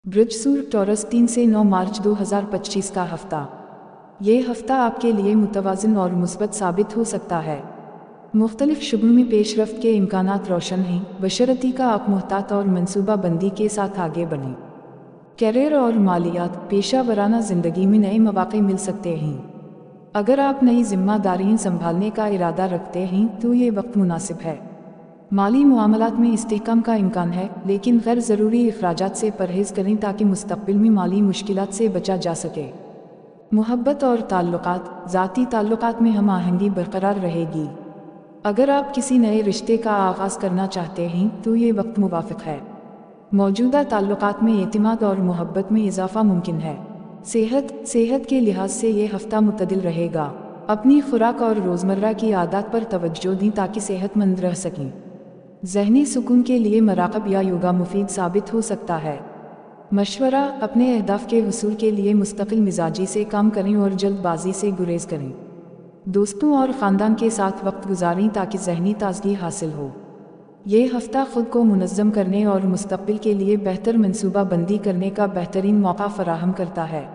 Brihaspati taurus 3 से 9 मार्च 2025 का हफ्ता। ये हफ्ता आपके लिए मुतवाज़िन और मुस्बत साबित हो सकता है। मुख्तलिफ शुबों में पेशरफ्त के इम्कानात रोशन हैं, बशरती का आप मुहतात और मनसूबा बंदी के साथ आगे बढ़ें। कैरियर और मालियात, पेशा वराना ज़िंदगी में नए मौक़े मिल सकते हैं। अगर आप नई जिम्मेदारियां संभालने का इरादा रखते हैं तो ये वक्त मुनासिब है। माली मामलात में इस्तेहकाम का इम्कान है, लेकिन गैर ज़रूरी अखराजात से परहेज़ करें ताकि मुस्तक़बिल में माली मुश्किलात से बचा जा सके। मोहब्बत और ताल्लुकात, ज़ाती ताल्लुकात में हम आहंगी बरकरार रहेगी। अगर आप किसी नए रिश्ते का आगाज़ करना चाहते हैं तो ये वक्त मुवाफ़िक है। मौजूदा ताल्लुकात में एतमाद और मोहब्बत में इजाफ़ा मुमकिन है। सेहत के लिहाज से ये हफ़्ता मुतदिल रहेगा। अपनी खुराक और रोज़मर्रा की आदत पर तवज्जो दें ताकि सेहतमंद रह सकें। ज़हनी सुकून के लिए मराक़ब या योगा मुफीद साबित हो सकता है। मशवरा, अपने अहदाफ के हुसूल के लिए मुस्तकिल मिजाजी से काम करें और जल्दबाजी से गुरेज करें। दोस्तों और ख़ानदान के साथ वक्त गुजारें ताकि ज़हनी ताज़गी हासिल हो। ये हफ़्ता ख़ुद को मुनज़्ज़म करने और मुस्तक़बिल के लिए बेहतर मनसूबा बंदी करने का बेहतरीन मौका फ़राहम करता है।